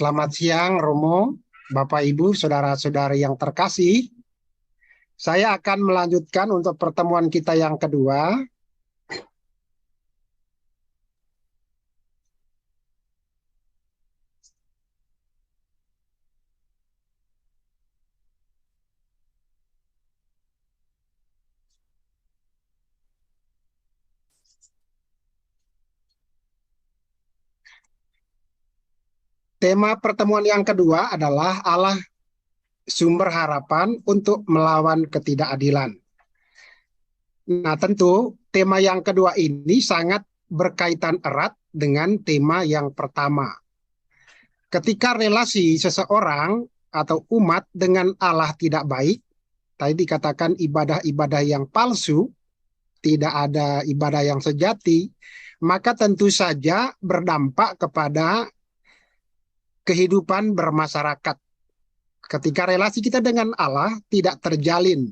Selamat siang, Romo, Bapak, Ibu, saudara-saudari yang terkasih. Saya akan melanjutkan untuk pertemuan kita yang kedua. Tema pertemuan yang kedua adalah Allah sumber harapan untuk melawan ketidakadilan. Nah, tentu tema yang kedua ini sangat berkaitan erat dengan tema yang pertama. Ketika relasi seseorang atau umat dengan Allah tidak baik, tadi dikatakan ibadah-ibadah yang palsu, tidak ada ibadah yang sejati, maka tentu saja berdampak kepada kehidupan bermasyarakat. Ketika relasi kita dengan Allah tidak terjalin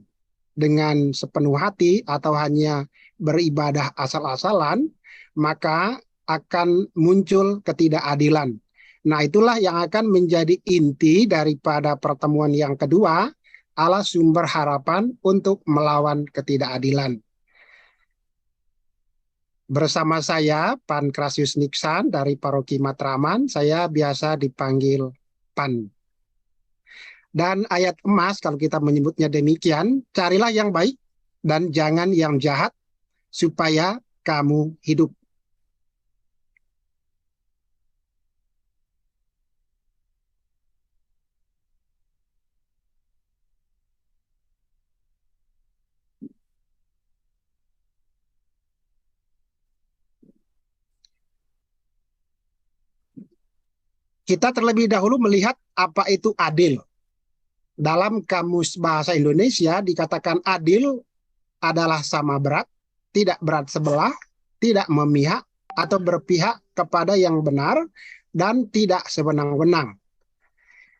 dengan sepenuh hati atau hanya beribadah asal-asalan, maka akan muncul ketidakadilan. Nah, itulah yang akan menjadi inti daripada pertemuan yang kedua, Allah sumber harapan untuk melawan ketidakadilan. Bersama saya, Pankrasius Niksan dari Paroki Matraman, saya biasa dipanggil Pan. Dan ayat emas, kalau kita menyebutnya demikian, carilah yang baik dan jangan yang jahat, supaya kamu hidup. Kita terlebih dahulu melihat apa itu adil. Dalam Kamus Bahasa Indonesia dikatakan adil adalah sama berat, tidak berat sebelah, tidak memihak atau berpihak kepada yang benar, dan tidak sewenang-wenang.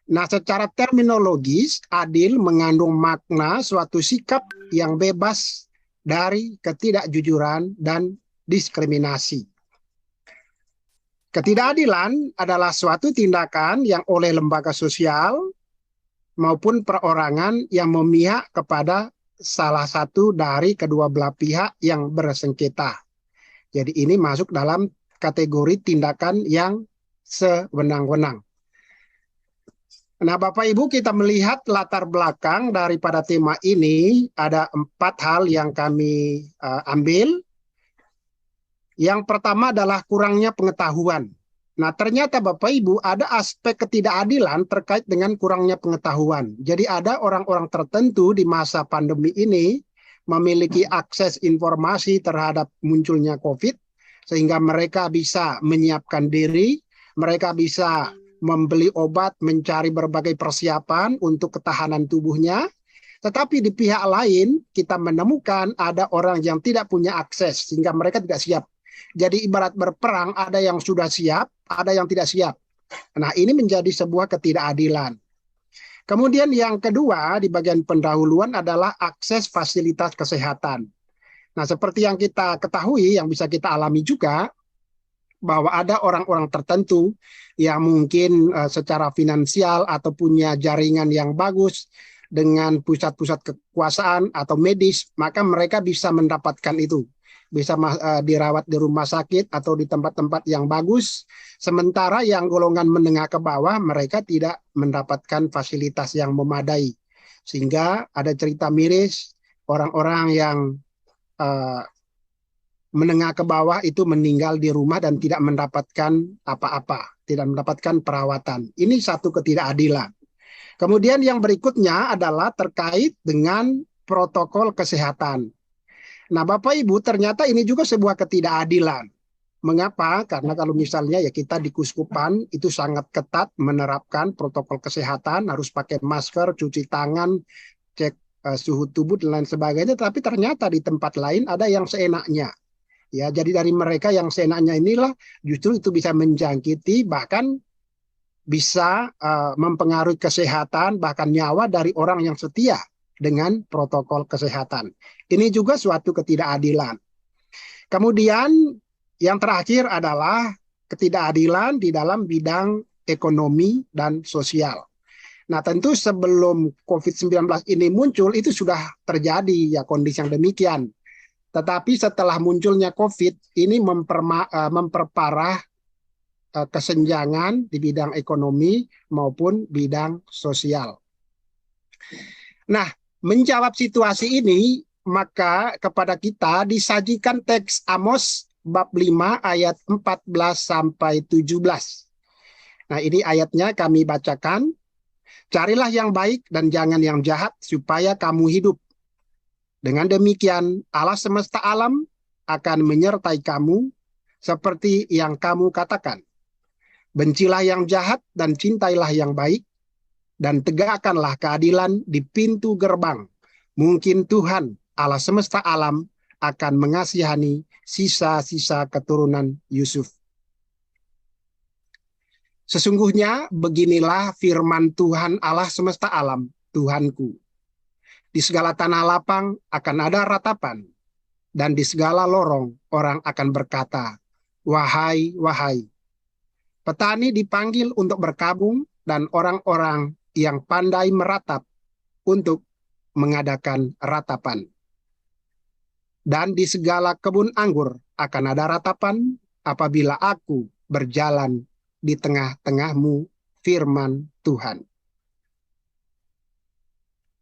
Nah, secara terminologis, adil mengandung makna suatu sikap yang bebas dari ketidakjujuran dan diskriminasi. Ketidakadilan adalah suatu tindakan yang oleh lembaga sosial maupun perorangan yang memihak kepada salah satu dari kedua belah pihak yang bersengketa. Jadi ini masuk dalam kategori tindakan yang sewenang-wenang. Nah, Bapak Ibu, kita melihat latar belakang daripada tema ini, ada 4 hal yang kami ambil. Yang pertama adalah kurangnya pengetahuan. Nah, ternyata Bapak Ibu ada aspek ketidakadilan terkait dengan kurangnya pengetahuan. Jadi ada orang-orang tertentu di masa pandemi ini memiliki akses informasi terhadap munculnya COVID, sehingga mereka bisa menyiapkan diri, mereka bisa membeli obat, mencari berbagai persiapan untuk ketahanan tubuhnya. Tetapi di pihak lain kita menemukan ada orang yang tidak punya akses, sehingga mereka tidak siap. Jadi ibarat berperang, ada yang sudah siap, ada yang tidak siap. Nah, ini menjadi sebuah ketidakadilan. Kemudian yang kedua di bagian pendahuluan adalah akses fasilitas kesehatan. Nah, seperti yang kita ketahui, yang bisa kita alami juga, bahwa ada orang-orang tertentu yang mungkin secara finansial atau punya jaringan yang bagus dengan pusat-pusat kekuasaan atau medis, maka mereka bisa mendapatkan itu. Bisa dirawat di rumah sakit atau di tempat-tempat yang bagus, sementara yang golongan menengah ke bawah mereka tidak mendapatkan fasilitas yang memadai, sehingga ada cerita miris orang-orang yang menengah ke bawah itu meninggal di rumah dan tidak mendapatkan apa-apa, tidak mendapatkan perawatan. Ini satu ketidakadilan. Kemudian yang berikutnya adalah terkait dengan protokol kesehatan. Nah, Bapak Ibu, ternyata ini juga sebuah ketidakadilan. Mengapa? Karena kalau misalnya ya kita di Kuskupan itu sangat ketat menerapkan protokol kesehatan, harus pakai masker, cuci tangan, cek suhu tubuh dan lain sebagainya, tapi ternyata di tempat lain ada yang seenaknya. Ya, jadi dari mereka yang seenaknya inilah justru itu bisa menjangkiti, bahkan bisa mempengaruhi kesehatan, bahkan nyawa dari orang yang setia dengan protokol kesehatan. Ini juga suatu ketidakadilan. Kemudian yang terakhir adalah ketidakadilan di dalam bidang ekonomi, dan sosial. Nah, tentu sebelum COVID-19 ini muncul, itu sudah terjadi ya kondisi yang demikian. Tetapi setelah munculnya COVID, ini memperparah kesenjangan di bidang ekonomi maupun bidang sosial. Nah, menjawab situasi ini, maka kepada kita disajikan teks Amos bab 5 ayat 14 sampai 17. Nah, ini ayatnya kami bacakan. Carilah yang baik dan jangan yang jahat supaya kamu hidup. Dengan demikian, Allah semesta alam akan menyertai kamu seperti yang kamu katakan. Bencilah yang jahat dan cintailah yang baik, dan tegakkanlah keadilan di pintu gerbang. Mungkin Tuhan, Allah semesta alam, akan mengasihani sisa-sisa keturunan Yusuf. Sesungguhnya beginilah firman Tuhan Allah semesta alam, Tuhanku. Di segala tanah lapang akan ada ratapan, dan di segala lorong orang akan berkata, wahai, wahai. Petani dipanggil untuk berkabung, dan orang-orang yang pandai meratap untuk mengadakan ratapan. Dan di segala kebun anggur akan ada ratapan apabila aku berjalan di tengah-tengahmu, firman Tuhan.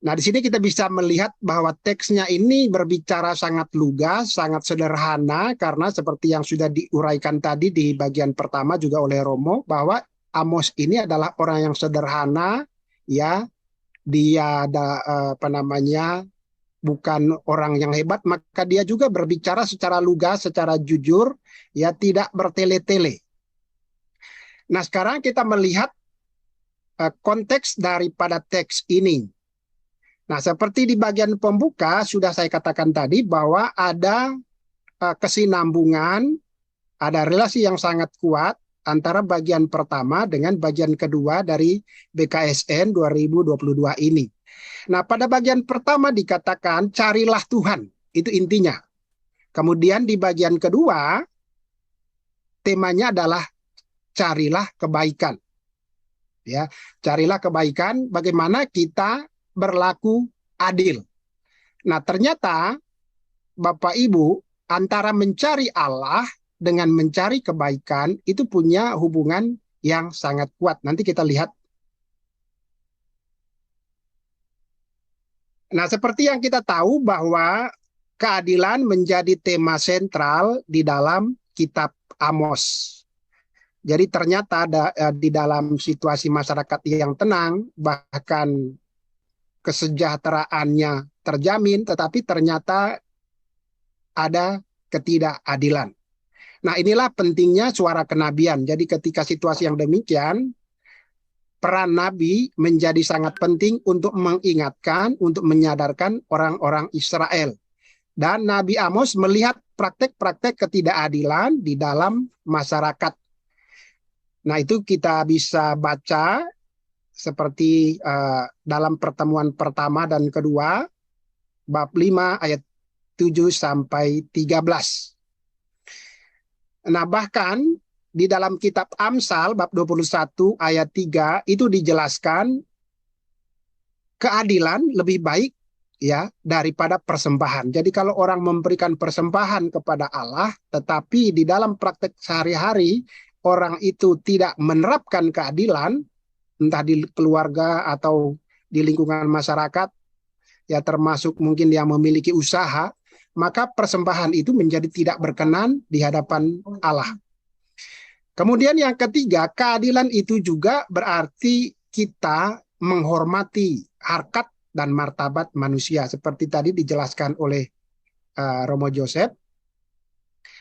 Nah, di sini kita bisa melihat bahwa teksnya ini berbicara sangat lugas, sangat sederhana, karena seperti yang sudah diuraikan tadi di bagian pertama juga oleh Romo, bahwa Amos ini adalah orang yang sederhana, ya, dia ada bukan orang yang hebat, maka dia juga berbicara secara lugas, secara jujur, ya, tidak bertele-tele. Nah, sekarang kita melihat konteks daripada teks ini. Nah, seperti di bagian pembuka sudah saya katakan tadi bahwa ada kesinambungan, ada relasi yang sangat kuat antara bagian pertama dengan bagian kedua dari BKSN 2022 ini. Nah, pada bagian pertama dikatakan carilah Tuhan, itu intinya. Kemudian di bagian kedua temanya adalah carilah kebaikan. Ya, carilah kebaikan, bagaimana kita berlaku adil. Nah, ternyata Bapak Ibu, antara mencari Allah dengan mencari kebaikan itu punya hubungan yang sangat kuat. Nanti kita lihat. Nah, seperti yang kita tahu bahwa keadilan menjadi tema sentral di dalam kitab Amos. Jadi ternyata di dalam situasi masyarakat yang tenang, bahkan kesejahteraannya terjamin, tetapi ternyata ada ketidakadilan. Nah, inilah pentingnya suara kenabian. Jadi ketika situasi yang demikian, peran Nabi menjadi sangat penting untuk mengingatkan, untuk menyadarkan orang-orang Israel. Dan Nabi Amos melihat praktek-praktek ketidakadilan di dalam masyarakat. Nah, itu kita bisa baca seperti dalam pertemuan pertama dan kedua, bab 5 ayat 7 sampai 13. Nah, bahkan di dalam kitab Amsal bab 21 ayat 3 itu dijelaskan keadilan lebih baik ya daripada persembahan. Jadi kalau orang memberikan persembahan kepada Allah, tetapi di dalam praktek sehari-hari orang itu tidak menerapkan keadilan, entah di keluarga atau di lingkungan masyarakat, ya termasuk mungkin yang memiliki usaha, maka persembahan itu menjadi tidak berkenan di hadapan Allah. Kemudian yang ketiga, keadilan itu juga berarti kita menghormati harkat dan martabat manusia, seperti tadi dijelaskan oleh Romo Joseph.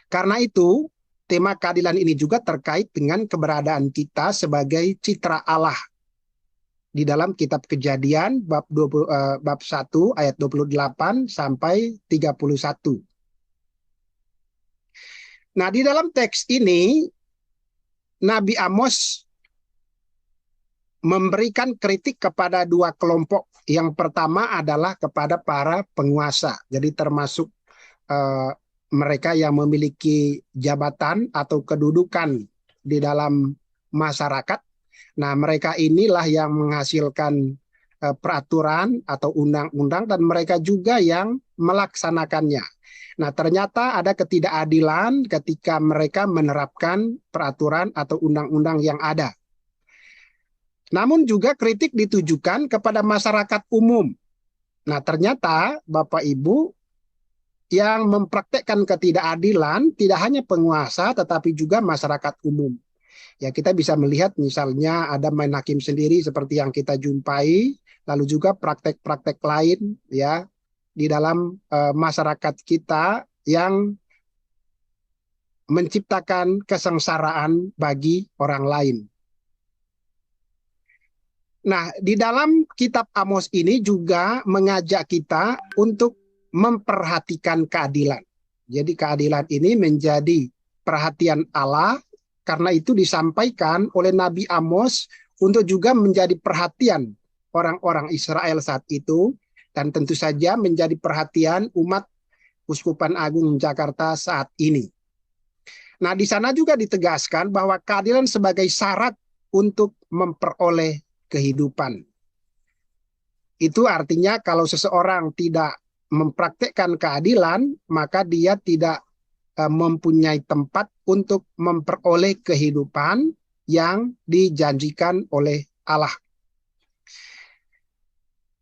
Karena itu, tema keadilan ini juga terkait dengan keberadaan kita sebagai citra Allah. Di dalam kitab Kejadian bab 1 ayat 28 sampai 31. Nah, di dalam teks ini Nabi Amos memberikan kritik kepada dua kelompok. Yang pertama adalah kepada para penguasa. Jadi termasuk mereka yang memiliki jabatan atau kedudukan di dalam masyarakat. Nah, mereka inilah yang menghasilkan peraturan atau undang-undang dan mereka juga yang melaksanakannya. Nah, ternyata ada ketidakadilan ketika mereka menerapkan peraturan atau undang-undang yang ada. Namun juga kritik ditujukan kepada masyarakat umum. Nah, ternyata Bapak Ibu yang mempraktekkan ketidakadilan tidak hanya penguasa tetapi juga masyarakat umum. Ya, kita bisa melihat misalnya ada main hakim sendiri seperti yang kita jumpai, lalu juga praktek-praktek lain ya di dalam masyarakat kita yang menciptakan kesengsaraan bagi orang lain. Nah, di dalam kitab Amos ini juga mengajak kita untuk memperhatikan keadilan. Jadi keadilan ini menjadi perhatian Allah, karena itu disampaikan oleh Nabi Amos untuk juga menjadi perhatian orang-orang Israel saat itu, dan tentu saja menjadi perhatian umat Uskupan Agung Jakarta saat ini. Nah, di sana juga ditegaskan bahwa keadilan sebagai syarat untuk memperoleh kehidupan. Itu artinya kalau seseorang tidak mempraktekkan keadilan, maka dia tidak mempunyai tempat untuk memperoleh kehidupan yang dijanjikan oleh Allah.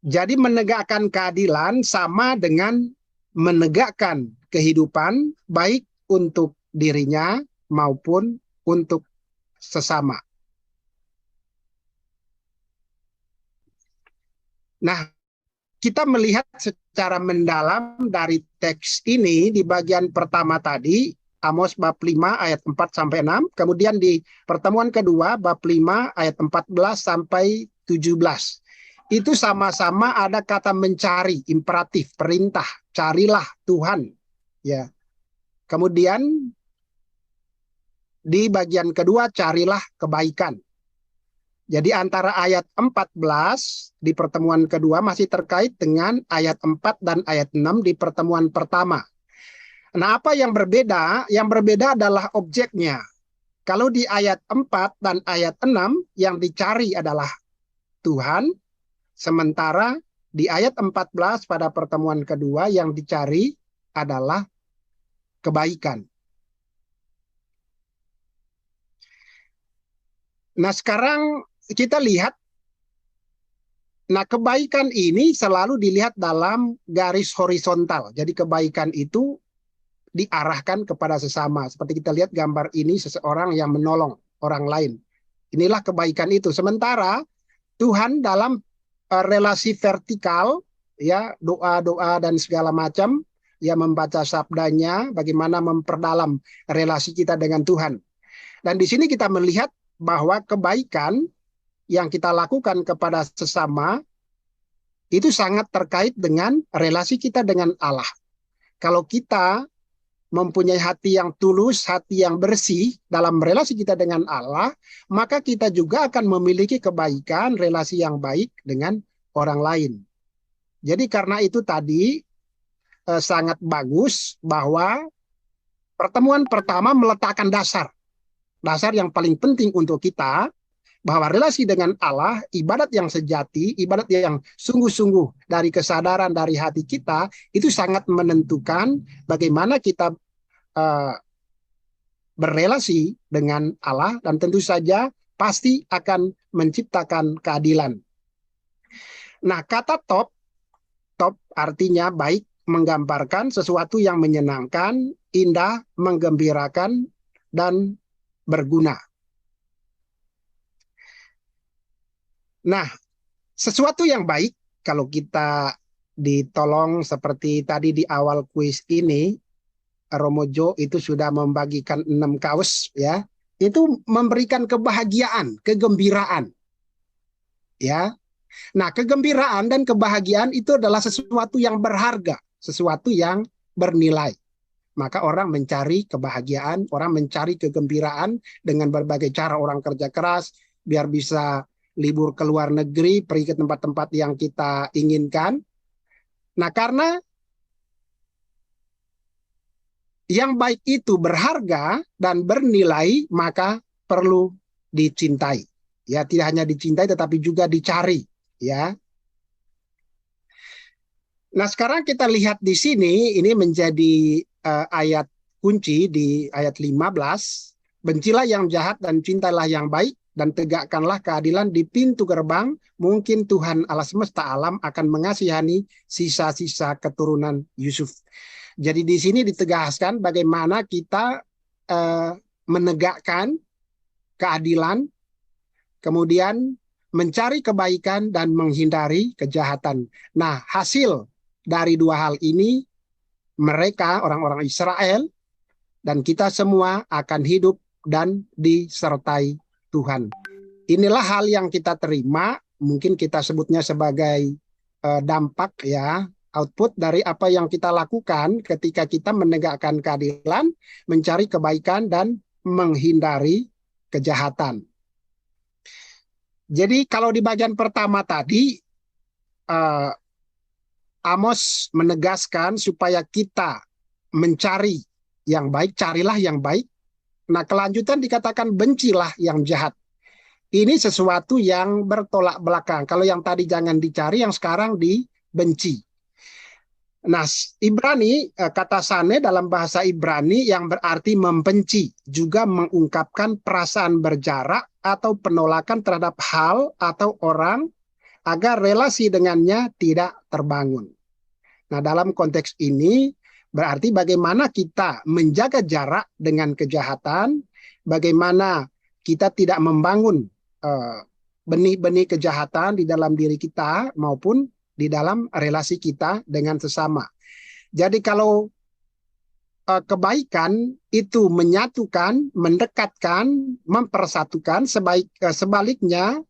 Jadi menegakkan keadilan sama dengan menegakkan kehidupan baik untuk dirinya maupun untuk sesama. Nah, kita melihat secara mendalam dari teks ini di bagian pertama tadi, Amos bab 5 ayat 4 sampai 6, kemudian di pertemuan kedua bab 5 ayat 14 sampai 17. Itu sama-sama ada kata mencari, imperatif, perintah, carilah Tuhan. Ya. Kemudian di bagian kedua carilah kebaikan. Jadi antara ayat 14 di pertemuan kedua masih terkait dengan ayat 4 dan ayat 6 di pertemuan pertama. Nah, apa yang berbeda? Yang berbeda adalah objeknya. Kalau di ayat 4 dan ayat 6 yang dicari adalah Tuhan, sementara di ayat 14 pada pertemuan kedua yang dicari adalah kebaikan. Nah, sekarang kita lihat, nah kebaikan ini selalu dilihat dalam garis horizontal. Jadi kebaikan itu diarahkan kepada sesama. Seperti kita lihat gambar ini, seseorang yang menolong orang lain. Inilah kebaikan itu. Sementara Tuhan dalam relasi vertikal, ya doa-doa dan segala macam, ya membaca sabdanya, bagaimana memperdalam relasi kita dengan Tuhan. Dan di sini kita melihat bahwa kebaikan yang kita lakukan kepada sesama itu sangat terkait dengan relasi kita dengan Allah. Kalau kita mempunyai hati yang tulus, hati yang bersih dalam relasi kita dengan Allah, maka kita juga akan memiliki kebaikan, relasi yang baik dengan orang lain. Jadi karena itu tadi sangat bagus bahwa pertemuan pertama meletakkan dasar yang paling penting untuk kita, bahwa relasi dengan Allah, ibadat yang sejati, ibadat yang sungguh-sungguh dari kesadaran dari hati kita, itu sangat menentukan bagaimana kita berrelasi dengan Allah, dan tentu saja pasti akan menciptakan keadilan. Nah, kata top artinya baik, menggambarkan sesuatu yang menyenangkan, indah, menggembirakan, dan berguna. Nah, sesuatu yang baik, kalau kita ditolong seperti tadi di awal kuis ini, Romojo itu sudah membagikan 6 kaos, ya, itu memberikan kebahagiaan, kegembiraan, ya. Nah, kegembiraan dan kebahagiaan itu adalah sesuatu yang berharga, sesuatu yang bernilai. Maka orang mencari kebahagiaan, orang mencari kegembiraan dengan berbagai cara. Orang kerja keras biar bisa libur ke luar negeri, pergi ke tempat-tempat yang kita inginkan. Nah, karena yang baik itu berharga dan bernilai, maka perlu dicintai. Ya, tidak hanya dicintai tetapi juga dicari, ya. Nah, sekarang kita lihat di sini, ini menjadi ayat kunci di ayat 15. Bencilah yang jahat dan cintailah yang baik, dan tegakkanlah keadilan di pintu gerbang. Mungkin Tuhan Allah semesta alam akan mengasihani sisa-sisa keturunan Yusuf. Jadi di sini ditegaskan bagaimana kita menegakkan keadilan, kemudian mencari kebaikan dan menghindari kejahatan. Nah, hasil dari dua hal ini, mereka, orang-orang Israel, dan kita semua akan hidup dan disertai Tuhan. Inilah hal yang kita terima, mungkin kita sebutnya sebagai dampak, ya, output dari apa yang kita lakukan ketika kita menegakkan keadilan, mencari kebaikan, dan menghindari kejahatan. Jadi kalau di bagian pertama tadi, Amos menegaskan supaya kita mencari yang baik, carilah yang baik. Nah, kelanjutan dikatakan bencilah yang jahat. Ini sesuatu yang bertolak belakang. Kalau yang tadi jangan dicari, yang sekarang dibenci. Nah, Ibrani, kata sane dalam bahasa Ibrani yang berarti membenci, juga mengungkapkan perasaan berjarak atau penolakan terhadap hal atau orang agar relasi dengannya tidak terbangun. Nah, dalam konteks ini berarti bagaimana kita menjaga jarak dengan kejahatan, bagaimana kita tidak membangun benih-benih kejahatan di dalam diri kita maupun di dalam relasi kita dengan sesama. Jadi kalau kebaikan itu menyatukan, mendekatkan, mempersatukan, sebaliknya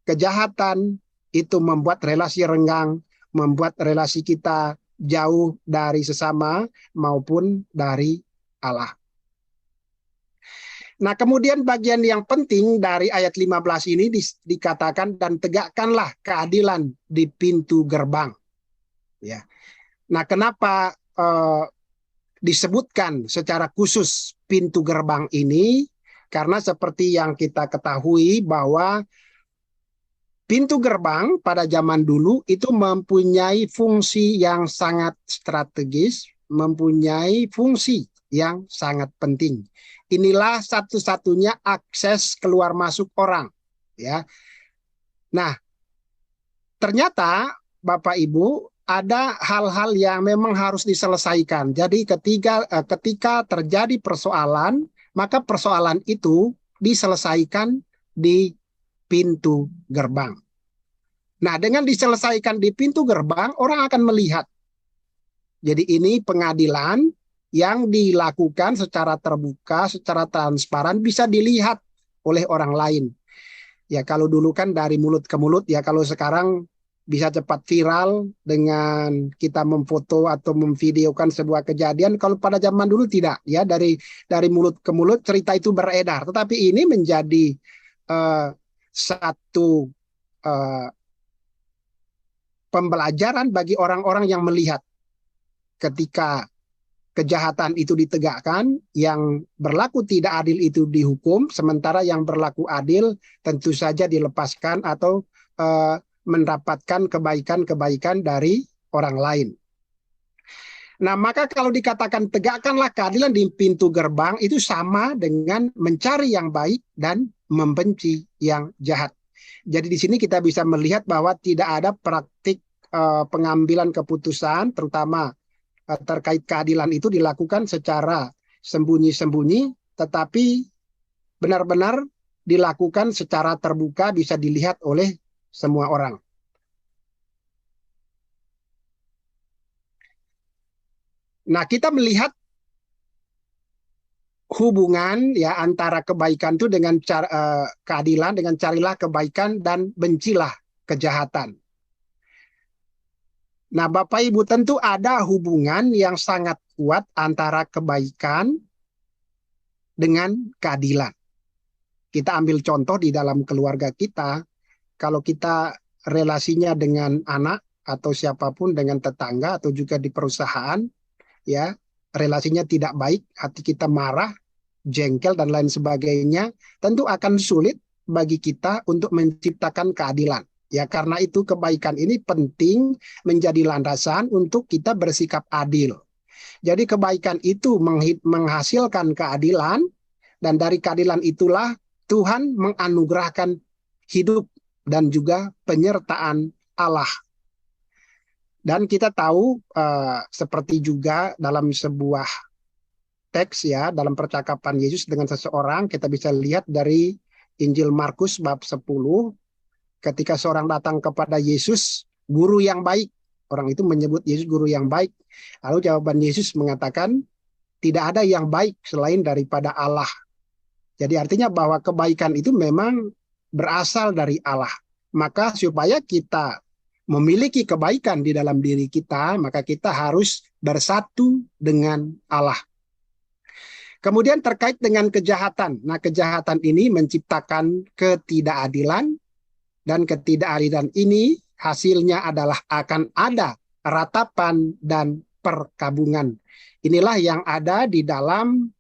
kejahatan itu membuat relasi renggang, membuat relasi kita jauh dari sesama maupun dari Allah. Nah, kemudian bagian yang penting dari ayat 15 ini dikatakan, dan tegakkanlah keadilan di pintu gerbang. Ya. Nah, kenapa disebutkan secara khusus pintu gerbang ini? Karena seperti yang kita ketahui bahwa pintu gerbang pada zaman dulu itu mempunyai fungsi yang sangat strategis, mempunyai fungsi yang sangat penting. Inilah satu-satunya akses keluar masuk orang, ya. Nah, ternyata Bapak Ibu ada hal-hal yang memang harus diselesaikan. Jadi ketika terjadi persoalan, maka persoalan itu diselesaikan di pintu gerbang. Nah, dengan diselesaikan di pintu gerbang, orang akan melihat. Jadi ini pengadilan yang dilakukan secara terbuka, secara transparan, bisa dilihat oleh orang lain. Ya, kalau dulu kan dari mulut ke mulut, ya kalau sekarang bisa cepat viral dengan kita memfoto atau memvideokan sebuah kejadian. Kalau pada zaman dulu tidak, ya dari mulut ke mulut cerita itu beredar. Tetapi ini menjadi satu pembelajaran bagi orang-orang yang melihat ketika kejahatan itu ditegakkan, yang berlaku tidak adil itu dihukum, sementara yang berlaku adil tentu saja dilepaskan atau mendapatkan kebaikan-kebaikan dari orang lain. Nah, maka kalau dikatakan tegakkanlah keadilan di pintu gerbang, itu sama dengan mencari yang baik dan membenci yang jahat. Jadi di sini kita bisa melihat bahwa tidak ada praktik pengambilan keputusan, terutama terkait keadilan itu dilakukan secara sembunyi-sembunyi, tetapi benar-benar dilakukan secara terbuka, bisa dilihat oleh semua orang. Nah, kita melihat hubungan ya antara kebaikan itu dengan keadilan, dengan carilah kebaikan dan bencilah kejahatan. Nah, Bapak Ibu, tentu ada hubungan yang sangat kuat antara kebaikan dengan keadilan. Kita ambil contoh di dalam keluarga kita, kalau kita relasinya dengan anak atau siapapun, dengan tetangga atau juga di perusahaan, ya, relasinya tidak baik, hati kita marah, jengkel dan lain sebagainya, tentu akan sulit bagi kita untuk menciptakan keadilan. Ya, karena itu kebaikan ini penting menjadi landasan untuk kita bersikap adil. Jadi kebaikan itu menghasilkan keadilan, dan dari keadilan itulah Tuhan menganugerahkan hidup dan juga penyertaan Allah. Dan kita tahu seperti juga dalam sebuah teks ya, dalam percakapan Yesus dengan seseorang, kita bisa lihat dari Injil Markus bab 10, ketika seorang datang kepada Yesus, guru yang baik. Orang itu menyebut Yesus guru yang baik. Lalu jawaban Yesus mengatakan, tidak ada yang baik selain daripada Allah. Jadi artinya bahwa kebaikan itu memang berasal dari Allah. Maka supaya kita memiliki kebaikan di dalam diri kita, maka kita harus bersatu dengan Allah. Kemudian terkait dengan kejahatan. Nah, kejahatan ini menciptakan ketidakadilan, dan ketidakadilan ini hasilnya adalah akan ada ratapan dan perkabungan. Inilah yang ada di dalam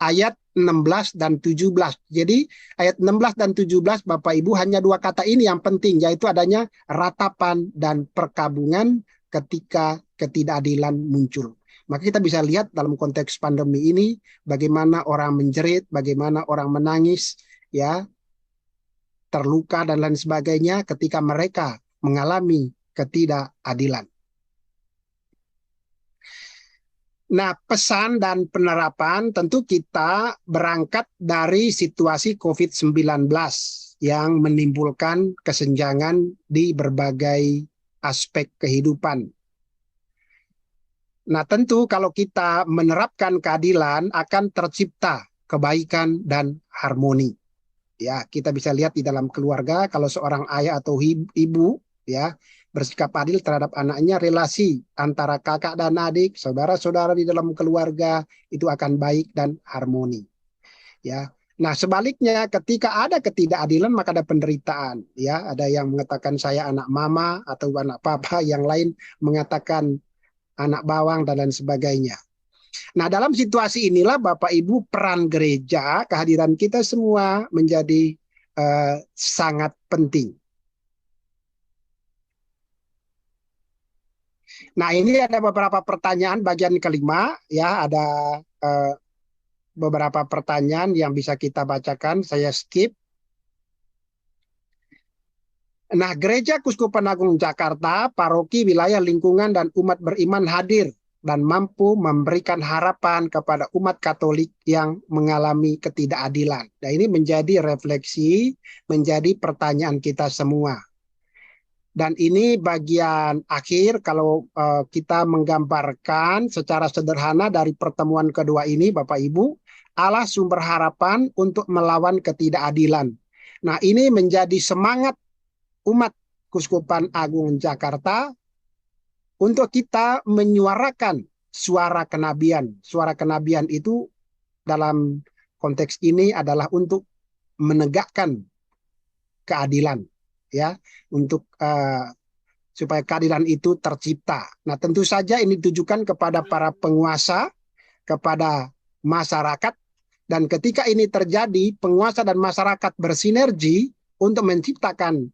ayat 16 dan 17. Jadi ayat 16 dan 17 Bapak Ibu hanya dua kata ini yang penting, yaitu adanya ratapan dan perkabungan ketika ketidakadilan muncul. Maka kita bisa lihat dalam konteks pandemi ini bagaimana orang menjerit, bagaimana orang menangis, ya, terluka dan lain sebagainya ketika mereka mengalami ketidakadilan. Nah, pesan dan penerapan tentu kita berangkat dari situasi COVID-19 yang menimbulkan kesenjangan di berbagai aspek kehidupan. Nah, tentu kalau kita menerapkan keadilan akan tercipta kebaikan dan harmoni. Ya, kita bisa lihat di dalam keluarga kalau seorang ayah atau ibu ya bersikap adil terhadap anaknya, relasi antara kakak dan adik, saudara-saudara di dalam keluarga itu akan baik dan harmoni. Ya. Nah, sebaliknya ketika ada ketidakadilan maka ada penderitaan, ya. Ada yang mengatakan saya anak mama atau anak papa, yang lain mengatakan anak bawang dan lain sebagainya. Nah, dalam situasi inilah Bapak Ibu, peran gereja, kehadiran kita semua menjadi sangat penting. Nah, ini ada beberapa pertanyaan bagian kelima, ya, ada beberapa pertanyaan yang bisa kita bacakan, saya skip. Nah, Gereja Kuskupan Agung Jakarta, paroki, wilayah lingkungan, dan umat beriman hadir dan mampu memberikan harapan kepada umat Katolik yang mengalami ketidakadilan. Nah, ini menjadi refleksi, menjadi pertanyaan kita semua. Dan ini bagian akhir kalau kita menggambarkan secara sederhana dari pertemuan kedua ini, Bapak Ibu, Allah sumber harapan untuk melawan ketidakadilan. Nah, ini menjadi semangat umat Kuskupan Agung Jakarta untuk kita menyuarakan suara kenabian. Suara kenabian itu dalam konteks ini adalah untuk menegakkan keadilan, ya, untuk supaya keadilan itu tercipta. Nah, tentu saja ini ditujukan kepada para penguasa, kepada masyarakat, dan ketika ini terjadi, penguasa dan masyarakat bersinergi untuk menciptakan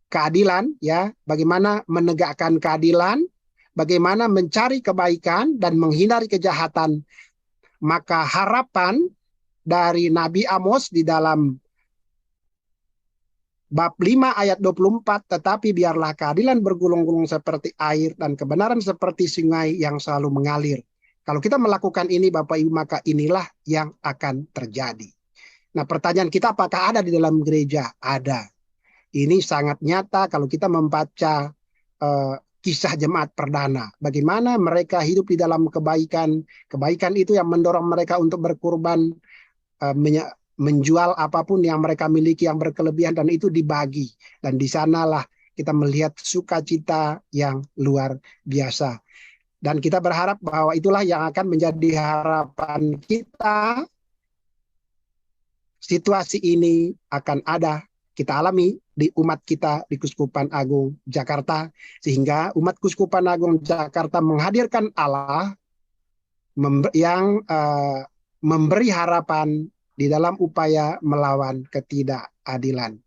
keadilan, ya, bagaimana menegakkan keadilan, bagaimana mencari kebaikan dan menghindari kejahatan. Maka harapan dari Nabi Amos di dalam bab 5 ayat 24, tetapi biarlah keadilan bergulung-gulung seperti air dan kebenaran seperti sungai yang selalu mengalir. Kalau kita melakukan ini Bapak Ibu, maka inilah yang akan terjadi. Nah, pertanyaan kita, apakah ada di dalam gereja? Ada. Ini sangat nyata kalau kita membaca kisah jemaat perdana. Bagaimana mereka hidup di dalam kebaikan. Kebaikan itu yang mendorong mereka untuk berkorban, menjual apapun yang mereka miliki yang berkelebihan, dan itu dibagi. Dan di sanalah kita melihat sukacita yang luar biasa. Dan kita berharap bahwa itulah yang akan menjadi harapan kita. Situasi ini akan ada, kita alami di umat kita di Kuskupan Agung Jakarta, sehingga umat Kuskupan Agung Jakarta menghadirkan Allah yang memberi harapan di dalam upaya melawan ketidakadilan.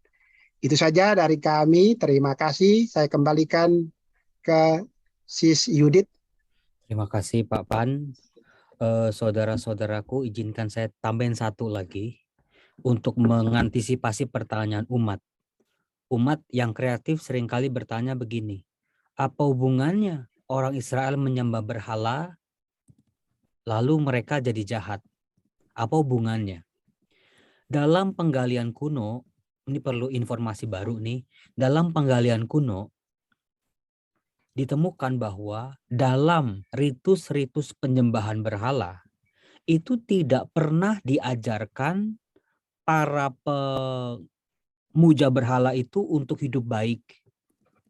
Itu saja dari kami. Terima kasih. Saya kembalikan ke Sis Yudit. Terima kasih Pak Pan. Saudara-saudaraku, izinkan saya tambahin satu lagi untuk mengantisipasi pertanyaan umat. Umat yang kreatif seringkali bertanya begini, apa hubungannya orang Israel menyembah berhala, lalu mereka jadi jahat? Apa hubungannya? Dalam penggalian kuno, ini perlu informasi baru nih, dalam penggalian kuno, ditemukan bahwa dalam ritus-ritus penyembahan berhala, itu tidak pernah diajarkan para pemuja berhala itu untuk hidup baik,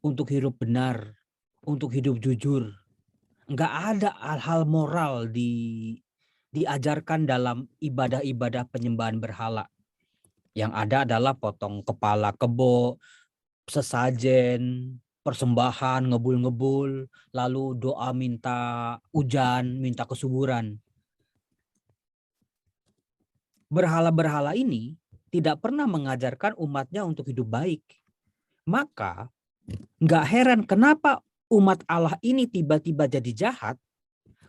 untuk hidup benar, untuk hidup jujur. Nggak ada hal-hal moral diajarkan dalam ibadah-ibadah penyembahan berhala. Yang ada adalah potong kepala kebo, sesajen, persembahan, ngebul-ngebul, lalu doa minta hujan, minta kesuburan. Berhala-berhala ini tidak pernah mengajarkan umatnya untuk hidup baik. Maka nggak heran kenapa umat Allah ini tiba-tiba jadi jahat,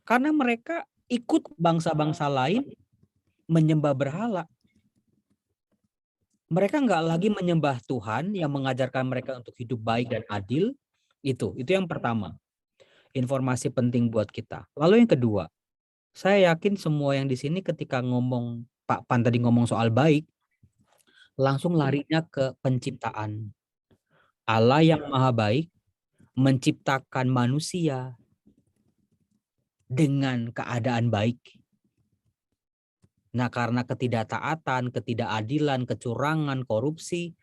karena mereka ikut bangsa-bangsa lain menyembah berhala. Mereka nggak lagi menyembah Tuhan yang mengajarkan mereka untuk hidup baik dan adil. Itu yang pertama. Informasi penting buat kita. Lalu yang kedua, saya yakin semua yang di sini ketika ngomong, Pak Pan tadi ngomong soal baik, langsung larinya ke penciptaan. Allah yang maha baik menciptakan manusia dengan keadaan baik. Nah, karena ketidaktaatan, ketidakadilan, kecurangan, korupsi,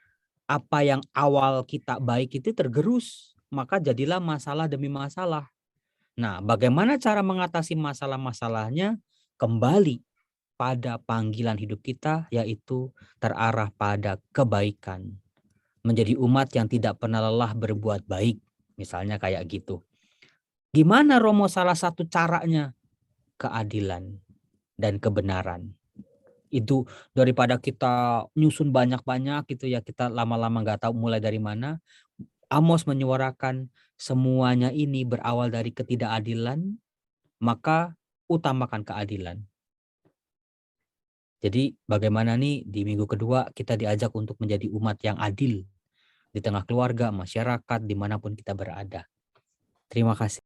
apa yang awal kita baik itu tergerus, maka jadilah masalah demi masalah. Nah, bagaimana cara mengatasi masalah-masalahnya? Kembali pada panggilan hidup kita, yaitu terarah pada kebaikan. Menjadi umat yang tidak pernah lelah berbuat baik. Misalnya kayak gitu. Gimana Romo salah satu caranya? Keadilan dan kebenaran. Itu daripada kita nyusun banyak-banyak gitu ya, kita lama-lama nggak tahu mulai dari mana. Amos menyuarakan semuanya ini berawal dari ketidakadilan, maka utamakan keadilan. Jadi bagaimana nih di minggu kedua kita diajak untuk menjadi umat yang adil di tengah keluarga, masyarakat, dimanapun kita berada. Terima kasih.